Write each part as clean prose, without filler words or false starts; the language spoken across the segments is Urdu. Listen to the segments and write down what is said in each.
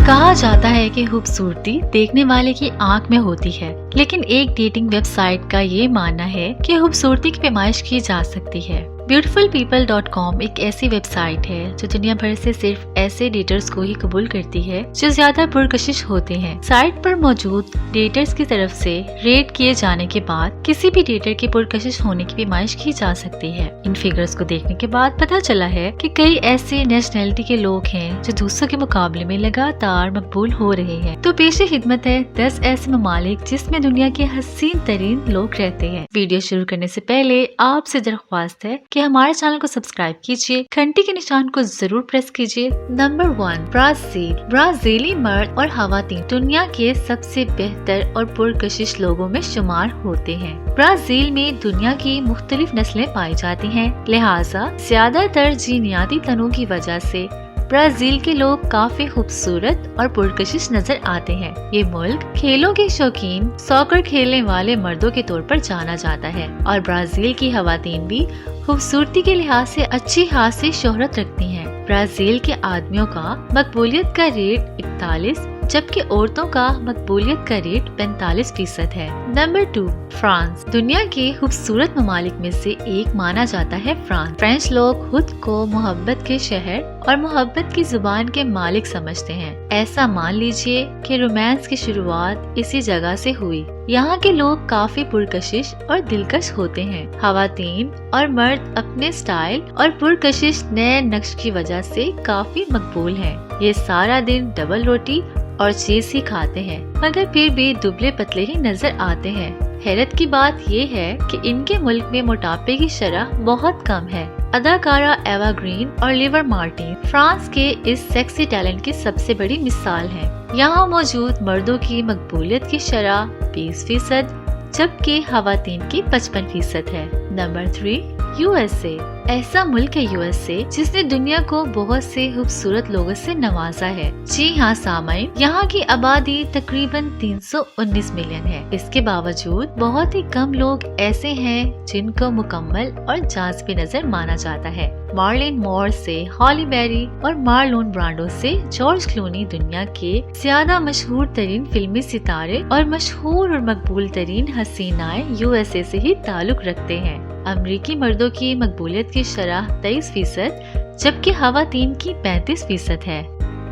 کہا جاتا ہے کہ خوبصورتی دیکھنے والے کی آنکھ میں ہوتی ہے، لیکن ایک ڈیٹنگ ویب سائٹ کا یہ ماننا ہے کہ خوبصورتی کی پیمائش کی جا سکتی ہے۔ beautifulpeople.com ایک ایسی ویب سائٹ ہے جو دنیا بھر سے صرف ایسے ڈیٹرز کو ہی قبول کرتی ہے جو زیادہ پرکشش ہوتے ہیں۔ سائٹ پر موجود ڈیٹرز کی طرف سے ریٹ کیے جانے کے بعد کسی بھی ڈیٹر کے پرکشش ہونے کی پیمائش کی جا سکتی ہے۔ ان فگرز کو دیکھنے کے بعد پتہ چلا ہے کہ کئی ایسے نیشنلٹی کے لوگ ہیں جو دوسروں کے مقابلے میں لگاتار مقبول ہو رہے ہیں۔ تو پیش خدمت ہے 10 ایسے ممالک جس میں دنیا کے حسین ترین لوگ رہتے ہیں۔ ویڈیو شروع کرنے سے پہلے آپ سے درخواست ہے کہ ہمارے چینل کو سبسکرائب کیجیے، گھنٹی کے نشان کو ضرور پریس کیجیے۔ Number 1، Brazil. برازیلی مرد اور خواتین دنیا کے سب سے بہتر اور پرکشش لوگوں میں شمار ہوتے ہیں۔ برازیل میں دنیا کی مختلف نسلیں پائی جاتی ہیں، لہٰذا زیادہ تر جینیاتی تنوع کی وجہ سے برازیل کے لوگ کافی خوبصورت اور پرکشش نظر آتے ہیں۔ یہ ملک کھیلوں کے شوقین ساکر کھیلنے والے مردوں کے طور پر جانا جاتا ہے، اور برازیل کی خواتین بھی خوبصورتی کے لحاظ سے اچھی خاصی شہرت رکھتی ہیں۔ برازیل کے آدمیوں کا مقبولیت کا ریٹ 41 جبکہ عورتوں کا مقبولیت کا ریٹ 45% ہے۔ Number 2، France. دنیا کے خوبصورت ممالک میں سے ایک مانا جاتا ہے فرانس۔ فرینچ لوگ خود کو محبت کے شہر اور محبت کی زبان کے مالک سمجھتے ہیں۔ ایسا مان لیجئے کہ رومانس کی شروعات اسی جگہ سے ہوئی۔ یہاں کے لوگ کافی پرکشش اور دلکش ہوتے ہیں۔ خواتین اور مرد اپنے سٹائل اور پرکشش نئے نقش کی وجہ سے کافی مقبول ہیں۔ یہ سارا دن ڈبل روٹی اور چیز ہی کھاتے ہیں، مگر پھر بھی دبلے پتلے ہی نظر آتے ہیں۔ حیرت کی بات یہ ہے کہ ان کے ملک میں موٹاپے کی شرح بہت کم ہے۔ اداکارہ ایوا گرین اور لیور مارٹن فرانس کے اس سیکسی ٹیلنٹ کی سب سے بڑی مثال ہیں۔ یہاں موجود مردوں کی مقبولیت کی شرح 20% جبکہ خواتین کی 55% ہے۔ Number 3، USA۔ ایسا ملک ہے USA جس نے دنیا کو بہت سے خوبصورت لوگوں سے نوازا ہے۔ جی ہاں سامعین، یہاں کی آبادی تقریباً 319 ملین ہے۔ اس کے باوجود بہت ہی کم لوگ ایسے ہیں جن کو مکمل اور جاذب نظر مانا جاتا ہے۔ مارلن مور سے ہالی بیری اور مارلون برانڈو سے جارج کلونی دنیا کے زیادہ مشہور ترین فلمی ستارے اور مشہور اور مقبول ترین حسینائیں USA سے ہی تعلق رکھتے ہیں۔ امریکی مردوں کی مقبولیت کی شرح 23% جبکہ خواتین کی 35% ہے۔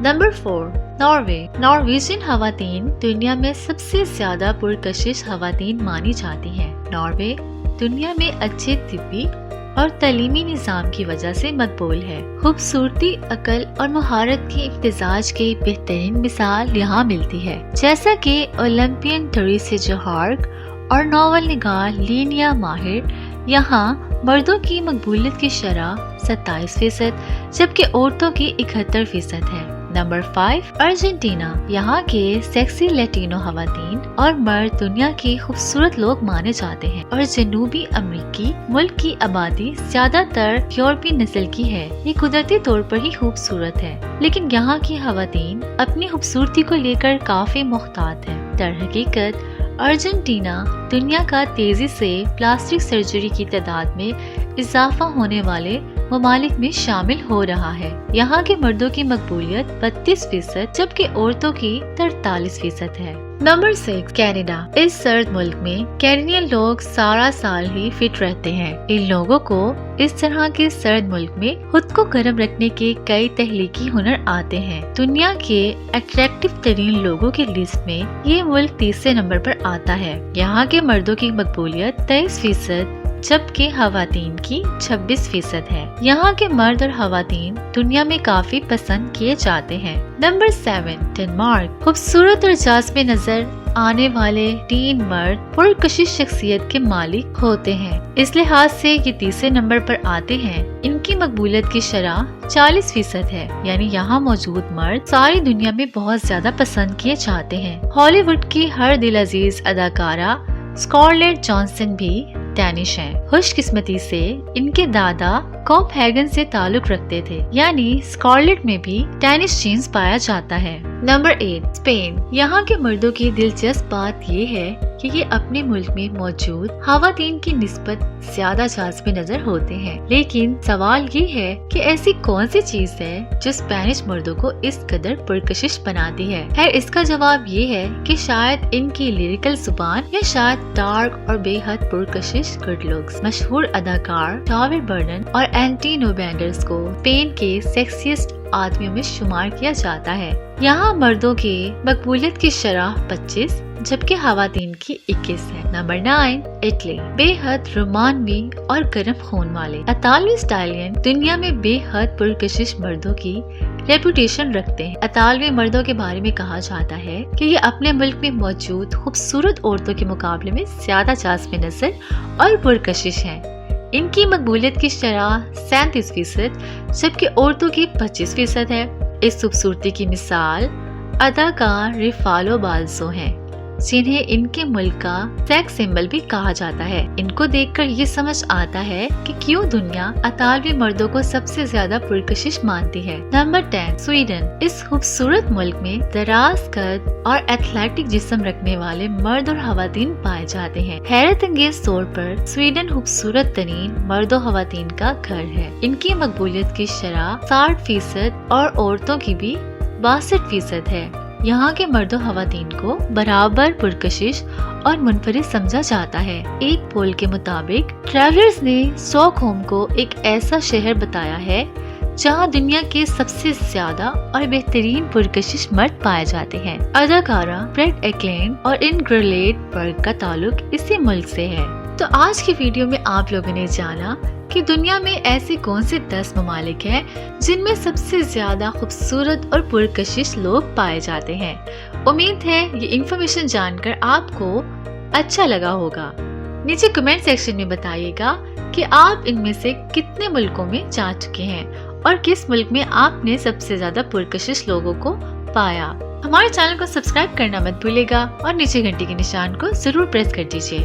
Number 4، Norway. نارویجین خواتین دنیا میں سب سے زیادہ پرکشش خواتین مانی جاتی ہیں۔ ناروے دنیا میں اچھے طبی اور تعلیمی نظام کی وجہ سے مقبول ہے۔ خوبصورتی، عقل اور مہارت کے امتزاج کی بہترین مثال یہاں ملتی ہے، جیسا کہ اولمپئن ٹریسی جوہارک اور ناول نگار لینیا ماہر۔ یہاں مردوں کی مقبولیت کی شرح 27% جبکہ عورتوں کی 71% ہے۔ Number 5، Argentina. یہاں کے سیکسی لیٹینو خواتین اور مرد دنیا کے خوبصورت لوگ مانے جاتے ہیں، اور جنوبی امریکی ملک کی آبادی زیادہ تر یورپی نسل کی ہے۔ یہ قدرتی طور پر ہی خوبصورت ہے، لیکن یہاں کی خواتین اپنی خوبصورتی کو لے کر کافی محتاط ہیں۔ در حقیقت ارجنٹینا دنیا کا تیزی سے پلاسٹک سرجری کی تعداد میں اضافہ ہونے والے ممالک میں شامل ہو رہا ہے۔ یہاں کے مردوں کی مقبولیت 32% جبکہ عورتوں کی 43% ہے۔ Number 6، Canada. اس سرد ملک میں کینیڈین لوگ سارا سال ہی فٹ رہتے ہیں۔ ان لوگوں کو اس طرح کے سرد ملک میں خود کو گرم رکھنے کے کئی تخلیقی ہنر آتے ہیں۔ دنیا کے اٹریکٹیو ترین لوگوں کی لسٹ میں یہ ملک تیسرے نمبر پر آتا ہے۔ یہاں کے مردوں کی مقبولیت 23% جبکہ خواتین کی 26% ہے۔ یہاں کے مرد اور خواتین دنیا میں کافی پسند کیے جاتے ہیں۔ Number 7، Denmark. خوبصورت اور جاذب نظر آنے والے ٹین مرد پرکشش شخصیت کے مالک ہوتے ہیں، اس لحاظ سے یہ تیسرے نمبر پر آتے ہیں۔ ان کی مقبولیت کی شرح 40% ہے، یعنی یہاں موجود مرد ساری دنیا میں بہت زیادہ پسند کیے جاتے ہیں۔ ہالی ووڈ کی ہر دل عزیز اداکارہ اسکارلیٹ جانسن بھی ڈینش ہیں۔ خوش قسمتی سے ان کے دادا کوپ ہیگن سے تعلق رکھتے تھے، یعنی اسکارلیٹ میں بھی ڈینش جینز پایا جاتا ہے۔ Number 8، Spain. یہاں کے مردوں کی دلچسپ بات یہ ہے کہ یہ اپنے ملک میں موجود خواتین کی نسبت زیادہ جاذب نظر ہوتے ہیں، لیکن سوال یہ ہے کہ ایسی کون سی چیز ہے جو اسپینش مردوں کو اس قدر پرکشش بناتی ہے؟ خیر، اس کا جواب یہ ہے کہ شاید ان کی لیریکل زبان یا شاید ڈارک اور بے حد پرکشش گڈ لکس۔ مشہور اداکار ٹاور برنن اور اینٹینو بینڈرز کو اسپین کے سیکسیسٹ آدمیوں میں شمار کیا جاتا ہے۔ یہاں مردوں کی مقبولیت کی شرح 25 جبکہ خواتین کی 21 ہے۔ Number 9، Italy. بے حد رومانوی اور گرم خون والے اطالوی اسٹائلین دنیا میں بے حد پرکشش مردوں کی ریپوٹیشن رکھتے ہیں۔ اطالوی مردوں کے بارے میں کہا جاتا ہے کہ یہ اپنے ملک میں موجود خوبصورت عورتوں کے مقابلے میں زیادہ جاذب نظر اور پرکشش ہیں۔ ان کی مقبولیت کی شرح 37% جبکہ عورتوں کی 25% ہے۔ اس خوبصورتی کی مثال اداکار ریفالو بالزو ہیں، جنہیں ان کے ملک کا سیکس سمبل بھی کہا جاتا ہے۔ ان کو دیکھ کر یہ سمجھ آتا ہے کہ کیوں دنیا اطالوی مردوں کو سب سے زیادہ پرکشش مانتی ہے۔ Number 10، Sweden. اس خوبصورت ملک میں دراز قد اور ایتھلیٹک جسم رکھنے والے مرد اور خواتین پائے جاتے ہیں۔ حیرت انگیز طور پر سویڈن خوبصورت ترین مرد و خواتین کا گھر ہے۔ ان کی مقبولیت کی شرح 60% اور عورتوں کی بھی 62% ہے۔ یہاں کے مرد و خواتین کو برابر پرکشش اور منفرد سمجھا جاتا ہے۔ ایک پول کے مطابق ٹریولرز نے اسٹاک ہوم کو ایک ایسا شہر بتایا ہے جہاں دنیا کے سب سے زیادہ اور بہترین پرکشش مرد پائے جاتے ہیں۔ اداکارہ بریٹ ایکلین اور انگرلیڈ برگ کا تعلق اسی ملک سے ہے۔ تو آج کی ویڈیو میں آپ لوگوں نے جانا کہ دنیا میں ایسے کون سے 10 ممالک ہیں جن میں سب سے زیادہ خوبصورت اور پرکشش لوگ پائے جاتے ہیں۔ امید ہے یہ انفارمیشن جان کر آپ کو اچھا لگا ہوگا۔ نیچے کمنٹ سیکشن میں بتائیے گا کہ آپ ان میں سے کتنے ملکوں میں جا چکے ہیں اور کس ملک میں آپ نے سب سے زیادہ پرکشش لوگوں کو پایا۔ ہمارے چینل کو سبسکرائب کرنا مت بھولیے گا اور نیچے گھنٹی کے نشان کو ضرور پریس کر دیجیے۔